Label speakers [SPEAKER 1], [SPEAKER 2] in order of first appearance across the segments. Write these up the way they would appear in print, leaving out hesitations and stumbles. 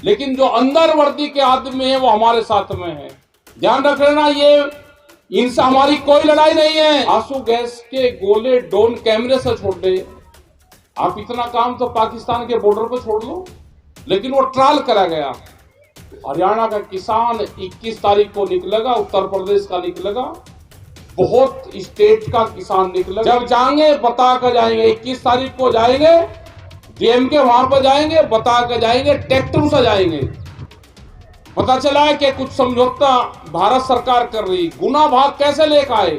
[SPEAKER 1] लेकिन जो अंदर वर्दी के आदमी है वो हमारे साथ में है। ध्यान रख लेना, ये इनसे हमारी कोई लड़ाई नहीं है। आंसू गैस के गोले ड्रोन कैमरे से छोड़ दे, आप इतना काम तो पाकिस्तान के बॉर्डर पर छोड़ लो, लेकिन वो ट्रायल करा गया। हरियाणा का किसान 21 तारीख को निकलेगा, उत्तर प्रदेश का निकलेगा, बहुत स्टेट का किसान निकलेगा। जब जाएंगे बता कर जाएंगे, 21 तारीख को जाएंगे, डीएम के वहां पर जाएंगे, बता कर जाएंगे, ट्रैक्टर से जाएंगे। पता चला है कि कुछ समझौता भारत सरकार कर रही। गुना भाग कैसे लेकर आए?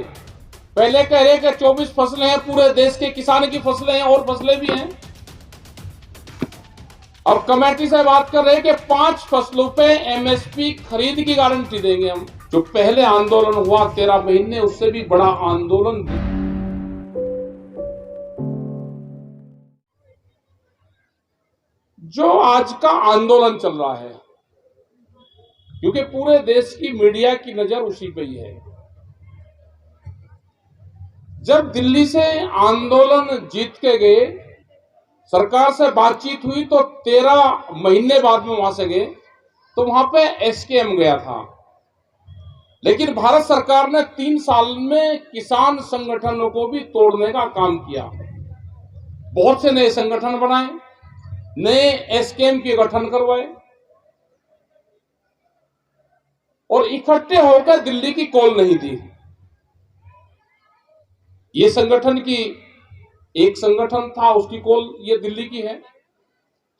[SPEAKER 1] पहले कह रहे कि 24 फसलें हैं, पूरे देश के किसान की फसलें हैं और फसलें भी हैं। अब कमेटी से बात कर रहे हैं कि 5 फसलों पे एमएसपी खरीद की गारंटी देंगे हम। जो पहले आंदोलन हुआ 13 महीने, उससे भी बड़ा आंदोलन भी। जो आज का आंदोलन चल रहा है, क्योंकि पूरे देश की मीडिया की नजर उसी पे ही है। जब दिल्ली से आंदोलन जीत के गए, सरकार से बातचीत हुई तो 13 महीने बाद में वहां से गए, तो वहां पे एसकेएम गया था। लेकिन भारत सरकार ने 3 साल में किसान संगठनों को भी तोड़ने का काम किया। बहुत से नए संगठन बनाए, नए एसकेएम के गठन करवाए और इकट्ठे होकर दिल्ली की कॉल नहीं दी। ये संगठन की एक संगठन था, उसकी कॉल ये दिल्ली की है।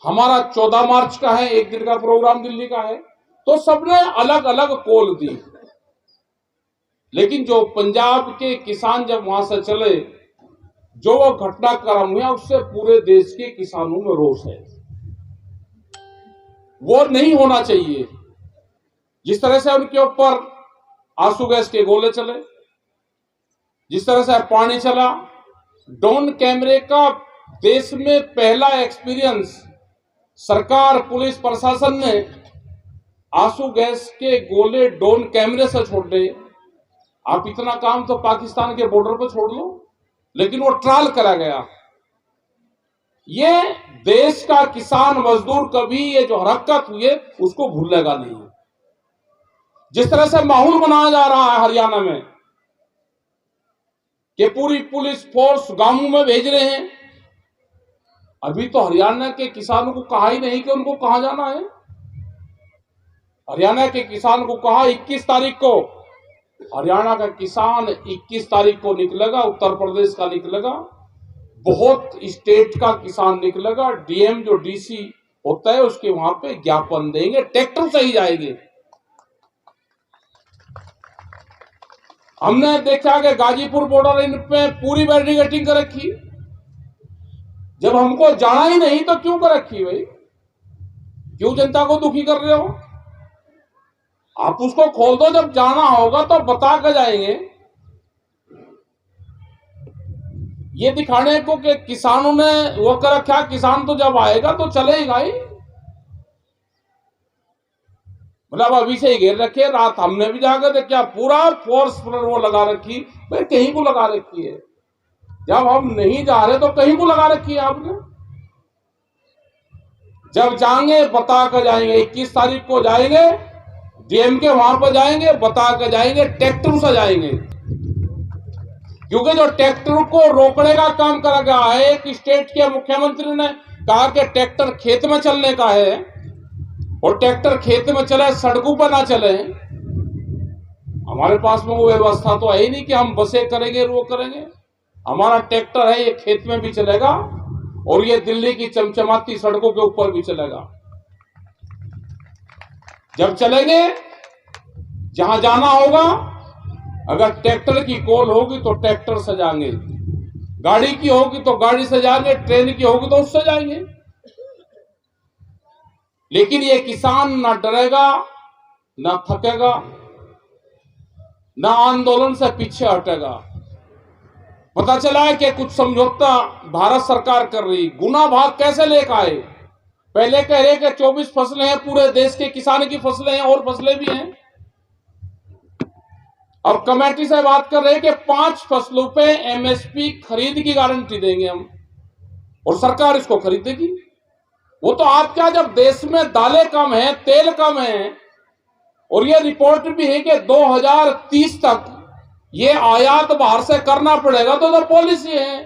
[SPEAKER 1] हमारा 14 मार्च का है, एक दिन का प्रोग्राम दिल्ली का है। तो सबने अलग अलग कॉल दी। लेकिन जो पंजाब के किसान जब वहां से चले, जो वो घटनाक्रम हुआ, उससे पूरे देश के किसानों में रोष है। वो नहीं होना चाहिए। जिस तरह से उनके ऊपर आंसू गैस के गोले चले, जिस तरह से पानी चला, ड्रोन कैमरे का देश में पहला एक्सपीरियंस, सरकार पुलिस प्रशासन ने आंसू गैस के गोले ड्रोन कैमरे से छोड़ दे, आप इतना काम तो पाकिस्तान के बॉर्डर पर छोड़ लो, लेकिन वो ट्रायल करा गया। ये देश का किसान मजदूर कभी ये जो हरकत हुई है उसको भूलेगा नहीं। जिस तरह से माहौल बनाया जा रहा है हरियाणा में कि पूरी पुलिस फोर्स गांवों में भेज रहे हैं, अभी तो हरियाणा के किसानों को कहा ही नहीं कि उनको कहां जाना है। हरियाणा के किसान को कहा 21 तारीख को, हरियाणा का किसान 21 तारीख को निकलेगा, उत्तर प्रदेश का निकलेगा, बहुत स्टेट का किसान निकलेगा। डीएम जो डीसी होता है उसके वहां पे ज्ञापन देंगे, ट्रैक्टर से ही जाएंगे। हमने देखा कि गाजीपुर बॉर्डर इन पे पूरी बैरिकेडिंग कर रखी। जब हमको जाना ही नहीं तो क्यों कर रखी भाई? क्यों जनता को दुखी कर रहे हो? आप उसको खोल दो, जब जाना होगा तो बता कर जाएंगे। ये दिखाने को कि किसानों ने वो कर रखा, किसान तो जब आएगा तो चलेगा ही। मतलब अभी से ही घेर रखे। रात हमने भी जाकर देखा, पूरा फोर्स पर वो लगा रखी। भाई कहीं को लगा रखी है? जब हम नहीं जा रहे तो कहीं को लगा रखी है आपने? जब जाएंगे बता कर जाएंगे, 21 तारीख को जाएंगे, डीएम के वहां पर जाएंगे, बता कर जाएंगे, ट्रैक्टर से जाएंगे। क्योंकि जो ट्रैक्टर को रोकने का काम करा गया है, एक स्टेट के मुख्यमंत्री ने कहा कि ट्रैक्टर खेत में चलने का है, और ट्रैक्टर खेत में चले, सड़कों पर ना चले। हमारे पास में वो व्यवस्था तो है ही नहीं कि हम बसें करेंगे, वो करेंगे। हमारा ट्रैक्टर है, ये खेत में भी चलेगा और ये दिल्ली की चमचमाती सड़कों के ऊपर भी चलेगा। जब चलेंगे जहां जाना होगा, अगर ट्रैक्टर की कॉल होगी तो ट्रैक्टर से जाएंगे, गाड़ी की होगी तो गाड़ी से जाएंगे, ट्रेन की होगी तो उससे जाएंगे। लेकिन ये किसान ना डरेगा, ना थकेगा, ना आंदोलन से पीछे हटेगा। पता चला है कि कुछ समझौता भारत सरकार कर रही। गुना भाग कैसे लेकर आए? पहले कह रहे कि 24 फसलें हैं, पूरे देश के किसान की फसलें हैं और फसलें भी हैं। अब कमेटी से बात कर रहे हैं कि 5 फसलों पे एमएसपी खरीद की गारंटी देंगे हम, और सरकार इसको खरीदेगी। वो तो आपका जब देश में दालें कम है, तेल कम है, और ये रिपोर्ट भी है कि 2030 तक ये आयात बाहर से करना पड़ेगा, तो पॉलिसी है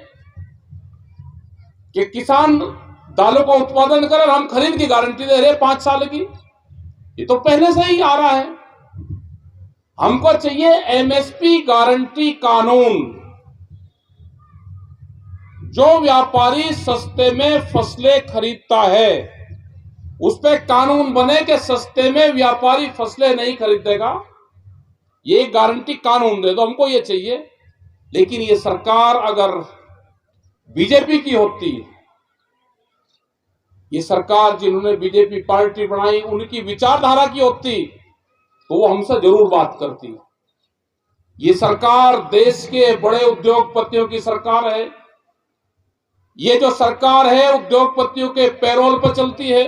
[SPEAKER 1] कि किसान दालों का उत्पादन करें, हम खरीद की गारंटी दे रहे हैं 5 साल की। ये तो पहले से ही आ रहा है। हमको चाहिए एमएसपी गारंटी कानून। जो व्यापारी सस्ते में फसलें खरीदता है उस पे कानून बने कि सस्ते में व्यापारी फसलें नहीं खरीदेगा, ये गारंटी कानून दे दो, हमको ये चाहिए। लेकिन ये सरकार अगर बीजेपी की होती, ये सरकार जिन्होंने बीजेपी पार्टी बनाई उनकी विचारधारा की होती तो वो हमसे जरूर बात करती। ये सरकार देश के बड़े उद्योगपतियों की सरकार है। ये जो सरकार है उद्योगपतियों के पैरोल पर चलती है।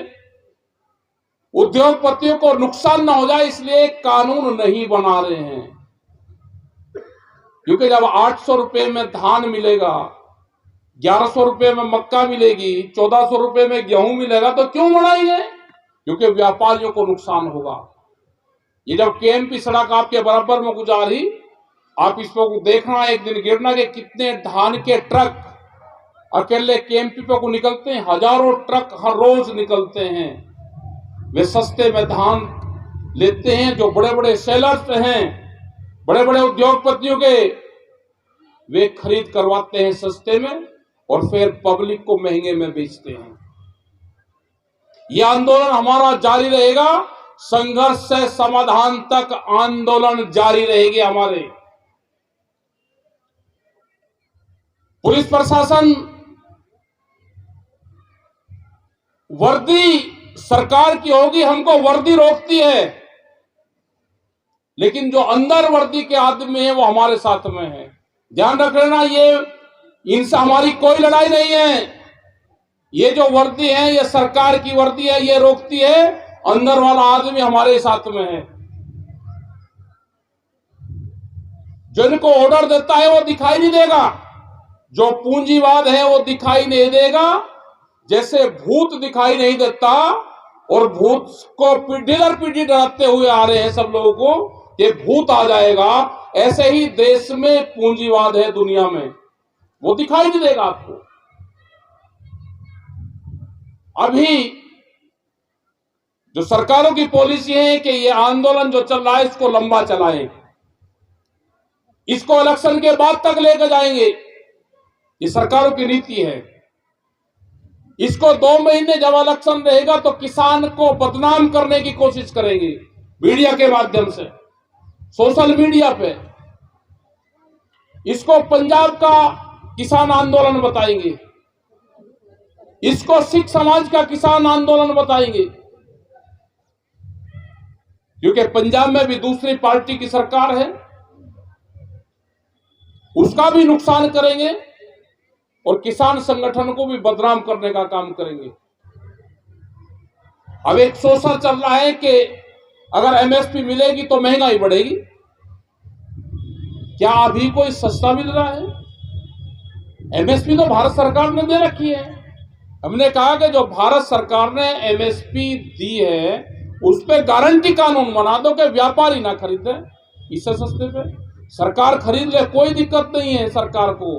[SPEAKER 1] उद्योगपतियों को नुकसान ना हो जाए इसलिए कानून नहीं बना रहे हैं, क्योंकि जब 800 रुपए में धान मिलेगा, 1100 रुपए में मक्का मिलेगी, 1400 रुपए में गेहूं मिलेगा, तो क्यों बढ़ाएंगे? क्योंकि व्यापारियों को नुकसान होगा। ये जब केएमपी सड़क आपके बराबर में गुजारी, आप इसको देखना, एक दिन गिरना कि कितने धान के ट्रक अकेले केएमपी पे को निकलते हैं। हजारों ट्रक हर रोज निकलते हैं। वे सस्ते में धान लेते हैं। जो बड़े बड़े सेलर्स हैं, बड़े बड़े उद्योगपतियों के, वे खरीद करवाते हैं सस्ते में और फिर पब्लिक को महंगे में बेचते हैं। यह आंदोलन हमारा जारी रहेगा। संघर्ष से समाधान तक आंदोलन जारी रहेगी हमारे। पुलिस प्रशासन वर्दी सरकार की होगी, हमको वर्दी रोकती है, लेकिन जो अंदर वर्दी के आदमी है वो हमारे साथ में है। ध्यान रख लेना, ये इनसे हमारी कोई लड़ाई नहीं है। ये जो वर्दी है ये सरकार की वर्दी है, ये रोकती है। अंदर वाला आदमी हमारे साथ में है। जो इनको ऑर्डर देता है वो दिखाई नहीं देगा। जो पूंजीवाद है वो दिखाई नहीं देगा। जैसे भूत दिखाई नहीं देता और भूत को पीढ़ी दर पीढ़ी डराते हुए आ रहे हैं सब लोगों को, ये भूत आ जाएगा, ऐसे ही देश में पूंजीवाद है दुनिया में, वो दिखाई नहीं देगा आपको। अभी जो सरकारों की पॉलिसी है कि ये आंदोलन जो चल रहा है इसको लंबा चलाएं, इसको इलेक्शन के बाद तक लेकर जाएंगे, ये सरकारों की नीति है। इसको 2 महीने जब इलेक्शन रहेगा तो किसान को बदनाम करने की कोशिश करेंगे मीडिया के माध्यम से, सोशल मीडिया पे। इसको पंजाब का किसान आंदोलन बताएंगे, इसको सिख समाज का किसान आंदोलन बताएंगे, क्योंकि पंजाब में भी दूसरी पार्टी की सरकार है, उसका भी नुकसान करेंगे और किसान संगठन को भी बदनाम करने का काम करेंगे। अब एक शोषण चल रहा है कि अगर एमएसपी मिलेगी तो महंगाई बढ़ेगी। क्या अभी कोई सस्ता मिल रहा है? एमएसपी तो भारत सरकार ने दे रखी है। हमने कहा कि जो भारत सरकार ने एमएसपी दी है उस पर गारंटी कानून बना दो कि व्यापारी ना खरीदे इससे सस्ते पे। सरकार खरीद ले, कोई दिक्कत नहीं है सरकार को,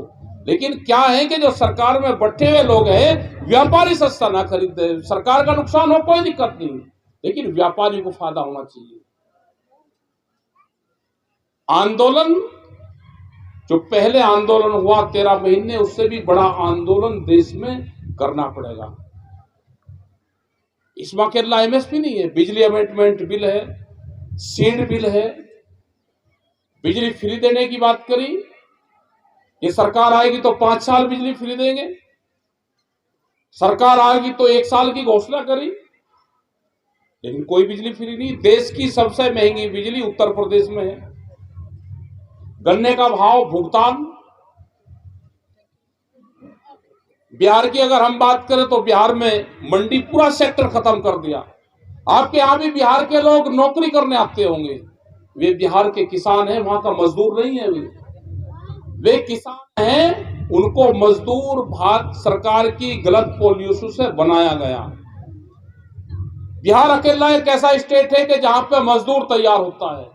[SPEAKER 1] लेकिन क्या है कि जो सरकार में बैठे हुए लोग हैं, व्यापारी सस्ता ना खरीदे। सरकार का नुकसान हो कोई दिक्कत नहीं, लेकिन व्यापारी को फायदा होना चाहिए। आंदोलन जो पहले आंदोलन हुआ 13 महीने, उससे भी बड़ा आंदोलन देश में करना पड़ेगा। इसमें अकेला एमएसपी नहीं है, बिजली अमेंडमेंट बिल है, सीड बिल है, बिजली फ्री देने की बात करी। ये सरकार आएगी तो 5 साल बिजली फ्री देंगे, सरकार आएगी तो 1 साल की घोषणा करी, लेकिन कोई बिजली फ्री नहीं। देश की सबसे महंगी बिजली उत्तर प्रदेश में है। गन्ने का भाव भुगतान, बिहार की अगर हम बात करें तो बिहार में मंडी पूरा सेक्टर खत्म कर दिया। आपके यहां भी बिहार के लोग नौकरी करने आते होंगे, वे बिहार के किसान हैं, वहां का मजदूर नहीं है। वे किसान हैं, उनको मजदूर भारत सरकार की गलत पॉलिसी से बनाया गया। बिहार अकेला एक ऐसा स्टेट है कि जहां पे मजदूर तैयार होता है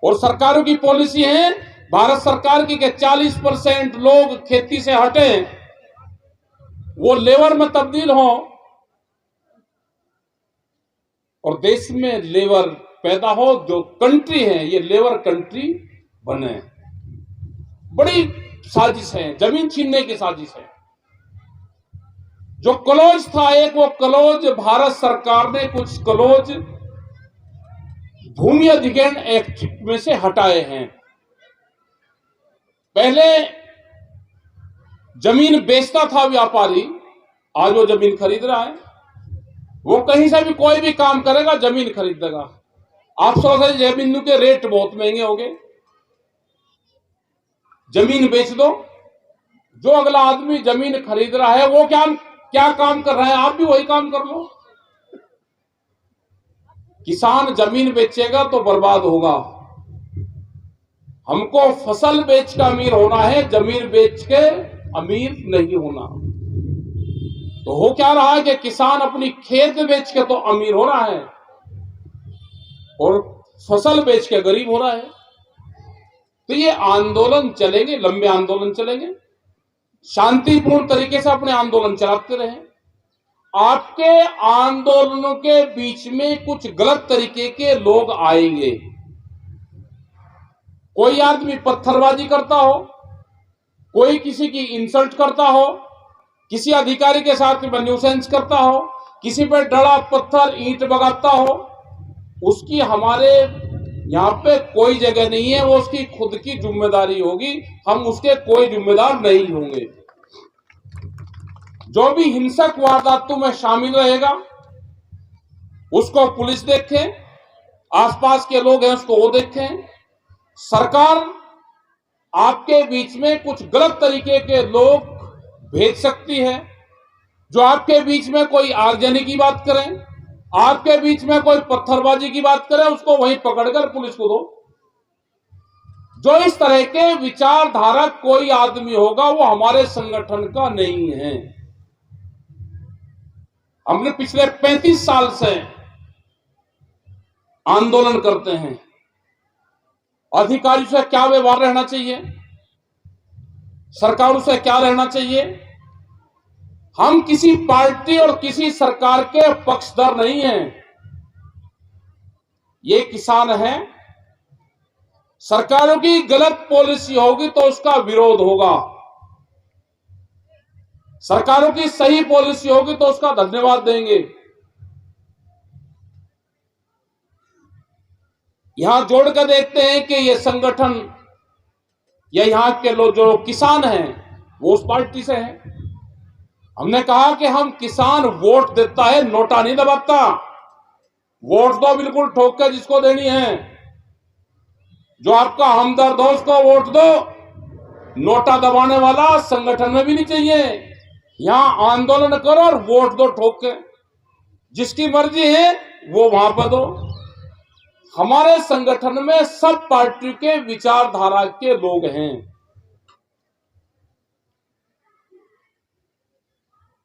[SPEAKER 1] और सरकारों की पॉलिसी है भारत सरकार की कि 40% लोग खेती से हटे, वो लेबर में तब्दील हो और देश में लेबर पैदा हो, जो कंट्री है ये लेबर कंट्री बने। बड़ी साजिश है, जमीन छीनने की साजिश है। जो क्लोज था एक, वो क्लोज भारत सरकार ने कुछ क्लोज भूमि अधिग्रहण एक्ट में से हटाए हैं। पहले जमीन बेचता था व्यापारी, आज वो जमीन खरीद रहा है। वो कहीं से भी कोई भी काम करेगा जमीन खरीदेगा। आप सोच रहे जमीन के रेट बहुत महंगे हो गए, जमीन बेच दो। जो अगला आदमी जमीन खरीद रहा है वो क्या काम कर रहा है, आप भी वही काम कर लो। किसान जमीन बेचेगा तो बर्बाद होगा। हमको फसल बेच के अमीर होना है, जमीन बेच के अमीर नहीं होना। तो हो क्या रहा है कि किसान अपनी खेत बेच के तो अमीर हो रहा है और फसल बेच के गरीब हो रहा है। तो ये आंदोलन चलेंगे, लंबे आंदोलन चलेंगे, शांतिपूर्ण तरीके से अपने आंदोलन चलाते रहें। आपके आंदोलनों के बीच में कुछ गलत तरीके के लोग आएंगे। कोई आदमी पत्थरबाजी करता हो, कोई किसी की इंसल्ट करता हो, किसी अधिकारी के साथ में न्यूसेंस करता हो, किसी पर डरा पत्थर ईंट बगाता हो, उसकी हमारे यहां पे कोई जगह नहीं है। वो उसकी खुद की जिम्मेदारी होगी, हम उसके कोई जिम्मेदार नहीं होंगे। जो भी हिंसक वारदातों में शामिल रहेगा उसको पुलिस देखे, आसपास के लोग हैं उसको वो देखें। सरकार आपके बीच में कुछ गलत तरीके के लोग भेज सकती है, जो आपके बीच में कोई आगजनी की बात करें, आपके बीच में कोई पत्थरबाजी की बात करे, उसको वहीं पकड़कर पुलिस को दो। जो इस तरह के विचारधारा कोई आदमी होगा वो हमारे संगठन का नहीं है। हमने पिछले 35 साल से आंदोलन करते हैं। अधिकारियों से क्या व्यवहार रहना चाहिए, सरकारों से क्या रहना चाहिए। हम किसी पार्टी और किसी सरकार के पक्षधर नहीं हैं। ये किसान हैं। सरकारों की गलत पॉलिसी होगी तो उसका विरोध होगा, सरकारों की सही पॉलिसी होगी तो उसका धन्यवाद देंगे। यहां जोड़कर देखते हैं कि ये संगठन या यहां के लोग जो किसान हैं वो उस पार्टी से हैं। हमने कहा कि हम किसान वोट देता है, नोटा नहीं दबाता। वोट दो बिल्कुल ठोक कर जिसको देनी है, जो आपका हमदर्द हो उसको वोट दो। नोटा दबाने वाला संगठन में भी नहीं चाहिए। यहां आंदोलन करो और वोट दो ठोक के, जिसकी मर्जी है वो वहां पर दो। हमारे संगठन में सब पार्टी के विचारधारा के लोग हैं।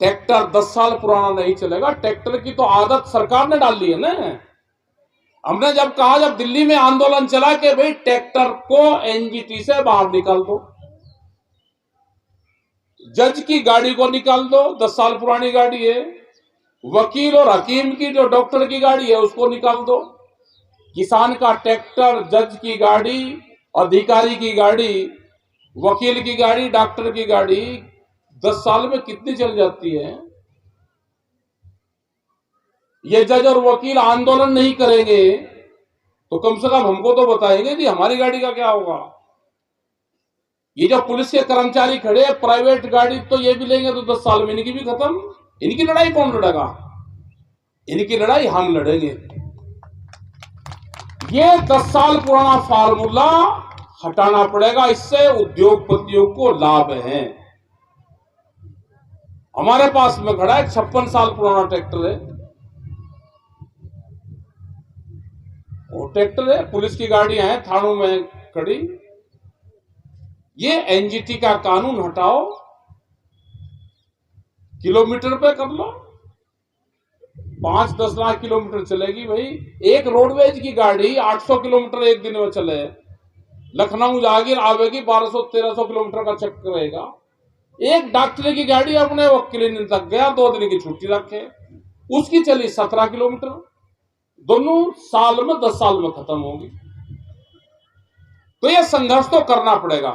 [SPEAKER 1] ट्रैक्टर 10 साल पुराना नहीं चलेगा। ट्रैक्टर की तो आदत सरकार ने डाल दी है ना। हमने जब कहा, जब दिल्ली में आंदोलन चला कि भाई ट्रैक्टर को एनजीटी से बाहर निकाल दो, जज की गाड़ी को निकाल दो, 10 साल पुरानी गाड़ी है, वकील और हकीम की जो डॉक्टर की गाड़ी है उसको निकाल दो। किसान का ट्रैक्टर, जज की गाड़ी, अधिकारी की गाड़ी, वकील की गाड़ी, डॉक्टर की गाड़ी 10 साल में कितनी चल जाती है। ये जज और वकील आंदोलन नहीं करेंगे तो कम से कम हमको तो बताएंगे कि हमारी गाड़ी का क्या होगा। ये जो पुलिस के कर्मचारी खड़े हैं प्राइवेट गाड़ी, तो ये भी लेंगे तो 10 साल में इनकी भी खत्म। इनकी लड़ाई कौन लड़ेगा? इनकी लड़ाई हम लड़ेंगे। ये 10 साल पुराना फार्मूला हटाना पड़ेगा, इससे उद्योगपतियों को लाभ है। हमारे पास में खड़ा है 56 साल पुराना ट्रैक्टर है, वो ट्रैक्टर है, पुलिस की गाड़ियां हैं थानों में खड़ी। ये एनजीटी का कानून हटाओ, किलोमीटर पे कर लो। 5-10 लाख किलोमीटर चलेगी भाई। एक रोडवेज की गाड़ी 800 किलोमीटर एक दिन में चले, लखनऊ जागीर आवेगी 1200-1300 किलोमीटर का चक्कर रहेगा। एक डॉक्टर की गाड़ी अपने वो क्लिनिक तक गया, 2 दिन की छुट्टी रखे, उसकी चली 17 किलोमीटर, दोनों साल में 10 साल में खत्म होगी। तो यह संघर्ष तो करना पड़ेगा।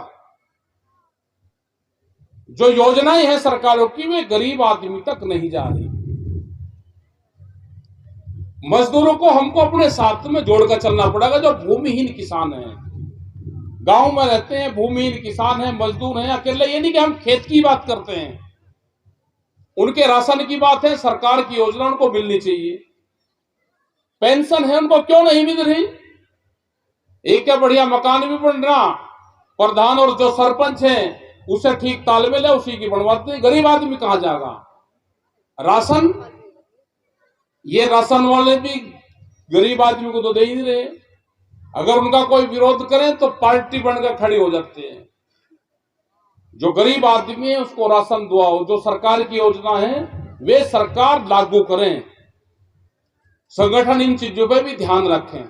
[SPEAKER 1] जो योजनाएं हैं सरकारों की वे गरीब आदमी तक नहीं जा रही। मजदूरों को हमको अपने साथ में जोड़कर चलना पड़ेगा। जो भूमिहीन किसान हैं, गांव में रहते हैं, भूमिहीन किसान हैं, मजदूर हैं, अकेले, ये नहीं कि हम खेत की बात करते हैं, उनके राशन की बात है। सरकार की योजना उनको मिलनी चाहिए। पेंशन है उनको क्यों नहीं मिल रही? एक क्या बढ़िया मकान भी बन रहा, प्रधान और जो सरपंच है उसे ठीक तालमेल है, उसी की बनवाते। गरीब आदमी कहां जाएगा? राशन, ये राशन वाले भी गरीब आदमी को तो दे ही नहीं रहे। अगर उनका कोई विरोध करें तो पार्टी बनकर खड़ी हो जाते हैं। जो गरीब आदमी है उसको राशन दुआओ। जो सरकार की योजना है वे सरकार लागू करें। संगठन इन चीजों पे भी ध्यान रखें।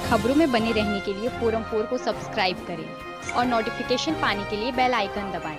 [SPEAKER 2] खबरों में बने रहने के लिए फोरम 4 को सब्सक्राइब करें और नोटिफिकेशन पाने के लिए बेल आइकन दबाएं।